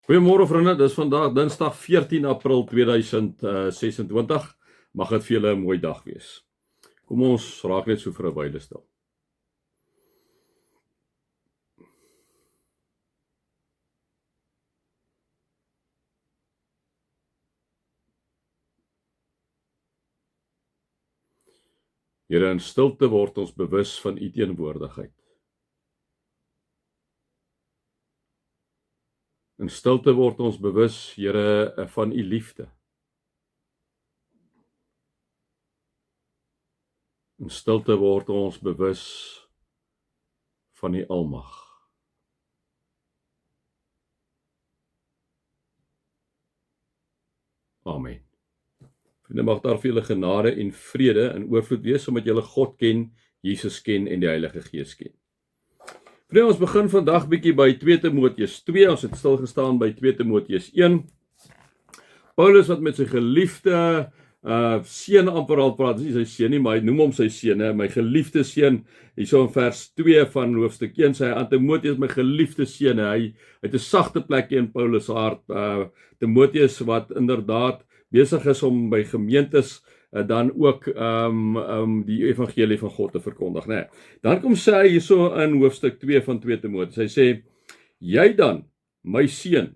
Goeiemôre vriende, dis vandag Dinsdag 14 April 2026. Mag dit vir julle 'n mooi dag wees. Kom ons raak net so vir 'n wyle stil. Here, in stilte word ons bewus van u teenwoordigheid. In stilte word ons bewus, Here, van u liefde. In stilte word ons bewus van u almag. Amen. Vriende, mag daar vir julle genade en vrede in oorvloed wees, omdat julle God ken, Jesus ken en die Heilige Gees ken. Vriende, ons begin vandag bietjie by 2 Timoteus 2, ons het stil gestaan by 2 Timoteus 1. Paulus wat met sy geliefde seun amper al praat, dis nie sy seun nie, maar hy noem hom sy seun, my geliefde seun, hierso in vers 2 van hoofstuk 1, sê hy aan Timoteus, my geliefde seun, hy het 'n sagte plekkie in Paulus se hart, Timoteus wat inderdaad besig is om by gemeentes dan ook die evangelie van God te verkondig, né? Dan kom sê hy hierso in hoofstuk 2 van 2 Timoteus, hy sê, jy dan, my seun,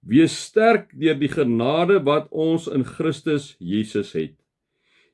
wees sterk deur die genade wat ons in Christus Jesus het.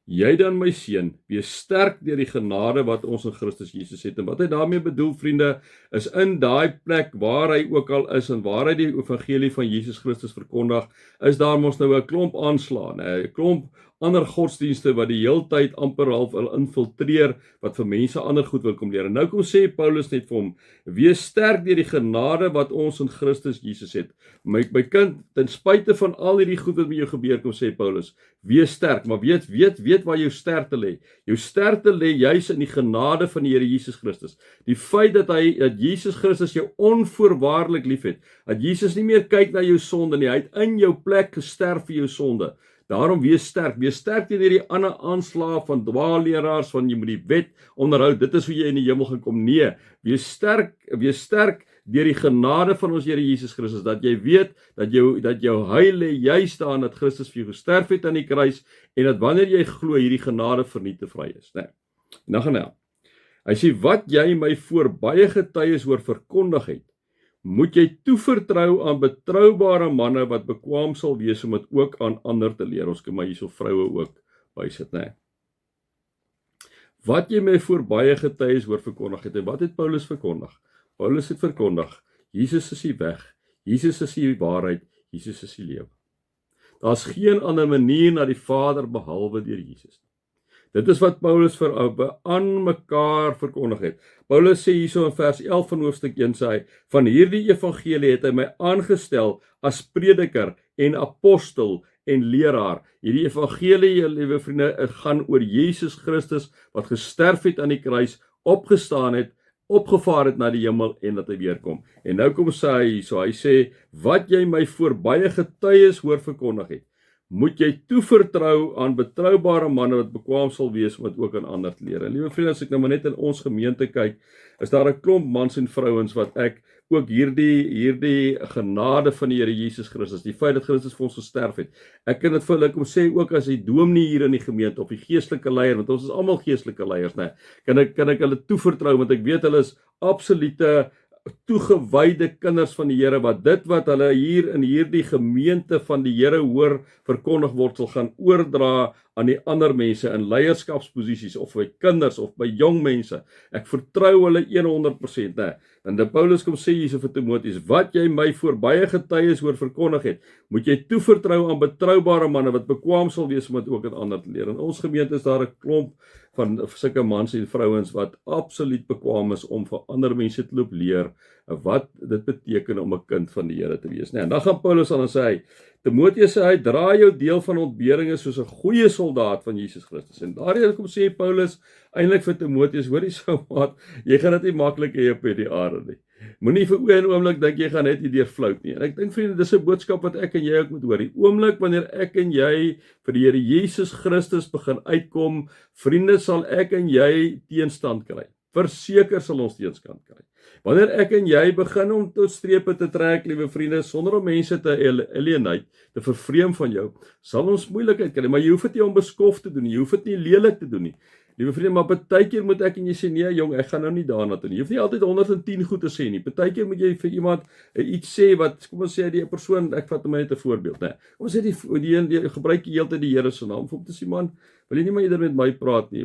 Jy dan, my seun, wees sterk deur die genade wat ons in Christus Jesus het. En wat hy daarmee bedoel, vriende, is in daai plek waar hy ook al is en waar hy die evangelie van Jesus Christus verkondig, is daar mos nou 'n klomp aanslaan, 'n klomp ander godsdienste wat die heeltyd amper half wil infiltreer, wat vir mense ander goed wil kom leer. En nou kom sê Paulus net vir hom, wees sterk deur die genade wat ons in Christus Jesus het. My kind, ten spyte van al hierdie goed wat met jou gebeur, kom sê Paulus, wees sterk, maar weet waar jou sterkte lê. Jou sterkte lê juis in die genade van die Here Jesus Christus. Die feit dat Jesus Christus jou onvoorwaardelik liefhet, dat Jesus nie meer kyk na jou sonde nie, hy het in jou plek gesterf vir jou sonde. Daarom wees sterk teen hierdie ander aanslae van dwaalleraars, van jy moet die wet onderhou, dit is hoe jy in die hemel gaan kom. Nee, wees sterk deur die genade van ons Here Jesus Christus, dat jy weet, dat jou heil lê juis daarin, dat Christus vir jou gesterf het aan die kruis, en dat wanneer jy glo, hierdie genade vernietigvry is. Nee. En dan gaan hy sê, wat jy my voor baie getuies hoor verkondig het, moet jy toevertrou aan betroubare manne wat bekwaam sal wees om dit ook aan ander te leer. Ons kan maar hierso vroue ook bysit, né? Wat jy my voor baie getuies hoor verkondig het, en wat het Paulus verkondig? Paulus het verkondig, Jesus is die weg, Jesus is die waarheid, Jesus is die lewe. Daar's geen ander manier na die Vader behalwe deur Jesus. Dit is wat Paulus aan mekaar verkondig het. Paulus sê hierso in vers 11 van hoofstuk 1, sê hy, van hierdie evangelie het hy my aangestel as prediker en apostel en leraar. Hierdie evangelie, liewe vriende, het gaan oor Jesus Christus wat gesterf het aan die kruis, opgestaan het, opgevaar het na die hemel en dat hy weer kom. En nou kom sê hy hierso, hy sê, wat jy my voor baie getuies hoor verkondig het, moet jy toevertrou aan betroubare manne wat bekwaam sal wees om dit ook aan ander te leer. En liewe vriende, as ek nou maar net in ons gemeente kyk, is daar 'n klomp mans en vrouens wat ek ook hierdie genade van die Here Jesus Christus, die feit dat Christus vir ons gesterf het. Ek kan dit vir hulle kom sê ook as die dominee hier in die gemeente of die geestelike leier, want ons is almal geestelike leiers, né? Kan ek hulle toevertrou, want ek weet hulle is absolute toegewyde kinders van die Here, wat dit wat hulle hier in hierdie gemeente van die Here hoor verkondig word, sal gaan oordra aan die ander mense in leierskapsposisies, of by kinders, of by jong mense. Ek vertrou hulle 100%, né? En die Paulus kom sê hierso vir Timoteus, wat jy my voor baie getuies hoor verkondig het, moet jy toevertrou aan betroubare manne, wat bekwaam sal wees om dit ook aan ander te leer. In ons gemeente is daar 'n klomp van sulke mans en vrouens wat absoluut bekwaam is om vir ander mense te loop leer wat dit beteken om 'n kind van die Here te wees. Nee, en dan gaan Paulus aan en sê hy, Timoteus sê hy, dra jou deel van ontberinge soos 'n goeie soldaat van Jesus Christus. En daarin kom sê Paulus eintlik vir Timoteus, hoorie sou maat, jy gaan dit nie maklik hê op hierdie aarde nie. Moenie vir een oomblik dink jy gaan net hierdeur flout nie. En ek dink vriende, dis 'n boodskap wat ek en jy ook moet hoor. Die oomblik wanneer ek en jy vir die Here Jesus Christus begin uitkom, vriende, sal ek en jy teenstand kry. verseker sal ons teenskant kry. Wanneer ek en jy begin om tot strepe te trek, liewe vriende, sonder om mense te alienate, te vervreem van jou, sal ons moeilikheid kry, maar jy hoef dit nie onbeskof te doen nie, jy hoef dit nie lelik te doen nie. Liewe vriende, maar partykeer moet ek en jy sê, nee jong, ek gaan nou nie daarna toe nie. Jy hoef nie altyd 110 goed te sê nie. Partykeer moet jy vir iemand iets sê wat, kom ons sê die persoon, ek vat hom net 'n voorbeeld, né? Kom ons sê die gebruik die heeltyd die Here se naam, om te sê man, wil jy nie maar eerder met my praat nie.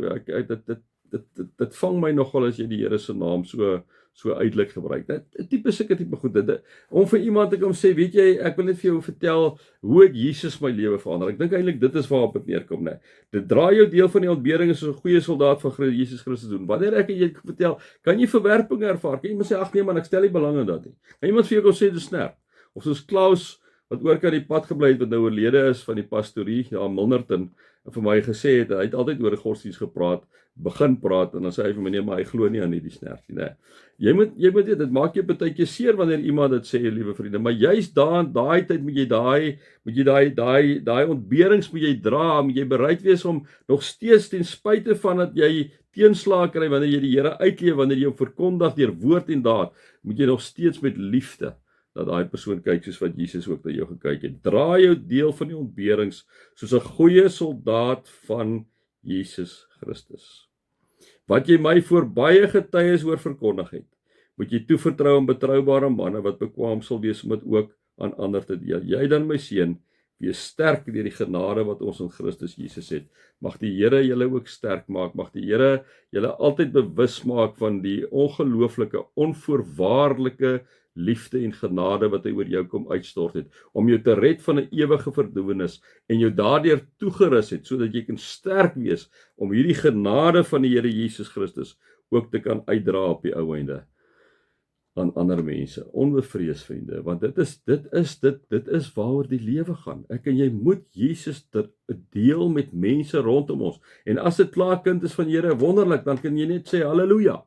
Dit vang my nogal as jy die Here se naam so uitelik gebruik. Sulke tipe goed. Om vir iemand te kom sê, weet jy, ek wil net vir jou vertel hoe het Jesus my lewe verander. Ek dink eintlik dit is waarop dit neerkom, né? Dit draai jou deel van die ontbering soos 'n goeie soldaat van Jesus Christus doen. Wanneer ek en jy vertel, kan jy verwerping ervaar? Kan iemand sê, ag nee man, ek stel nie belang in dat nie. Kan iemand vir jou kom sê dis snerp? Of soos Klaus wat ook aan die pad gebly het, wat nou oorlede is van die pastorie daar in Milnerton, en vir my gesê het, hy het altyd oor godsdienst gepraat, begin praat, en dan sê hy vir my, nee, maar hy glo nie aan hierdie snerp nie, né? Jy moet weet, dit maak jou partykeer seer wanneer iemand dit sê, liewe vriende, maar juist daai tyd moet jy daai ontberings moet jy dra, moet jy bereid wees om nog steeds ten spyte van dat jy teenslae kry wanneer jy die Here uitleef, wanneer jy hom verkondig deur woord en daad, moet jy nog steeds met liefde dat daai persoon kyk soos wat Jesus ook na jou gekyk het. Dra jou deel van die ontberings soos 'n goeie soldaat van Jesus Christus. Wat jy my voor baie getuies oor verkondig het, moet jy toevertrou aan betroubare manne wat bekwaam sal wees om dit ook aan ander te deel. Jy dan my seun, wees sterk deur die genade wat ons in Christus Jesus het. Mag die Here julle ook sterk maak. Mag die Here julle altyd bewus maak van die ongelooflike, onvoorwaardelike liefde en genade wat hy oor jou kom uitstort het, om jou te red van 'n ewige verdoemenis en jou daardeur toegerus het, sodat jy kan sterk wees om hierdie genade van die Here Jesus Christus ook te kan uitdra op die ou einde aan ander mense. Onbevrees, vriende, want dit is waaroor die lewe gaan. Ek en jy moet Jesus deel met mense rondom ons. En as dit klaar kind is van Here, wonderlik, dan kan jy net sê halleluja.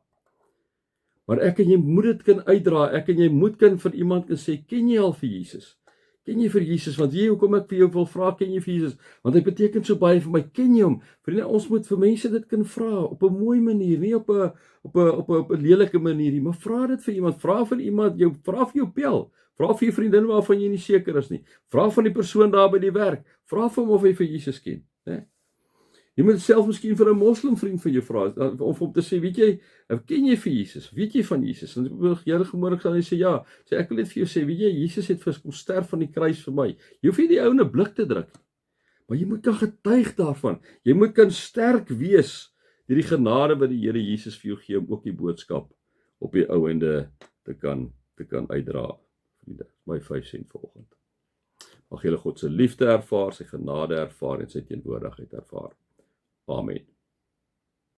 Maar ek en jy moet dit kan uitdra, ek en jy moet kan vir iemand kan sê, ken jy al vir Jesus? Ken jy vir Jesus? Want weet jy hoekom ek vir jou wil vra, ken jy vir Jesus? Want hy beteken so baie vir my, ken jy hom? Vriende, ons moet vir mense dit kan vra, op 'n mooi manier, nie op 'n lelike manier nie, maar vra dit vir iemand, vra vir iemand, vra vir jou pel, vra vir jou vriendin waarvan jy nie seker is nie, vra van die persoon daar by die werk, vra vir hom of hy vir Jesus ken, né? Jy moet self miskien vir 'n moslim vriend van jou vra, of om te sê, weet jy, ken jy vir Jesus? Weet jy van Jesus? En jy môre sal hy sê, ja, sê ek wil net vir jou sê, weet jy, Jesus het kom sterf van die kruis vir my. Jy hoef nie die ou 'n blik te druk, maar jy moet kan getuig daarvan. Jy moet kan sterk wees deur die genade wat die Here Jesus vir jou gee om ook die boodskap op die ou einde te kan uitdra. Vriende, my 5 sent vanoggend. Mag julle God se liefde ervaar, sy genade ervaar en sy teenwoordigheid ervaar. Amen.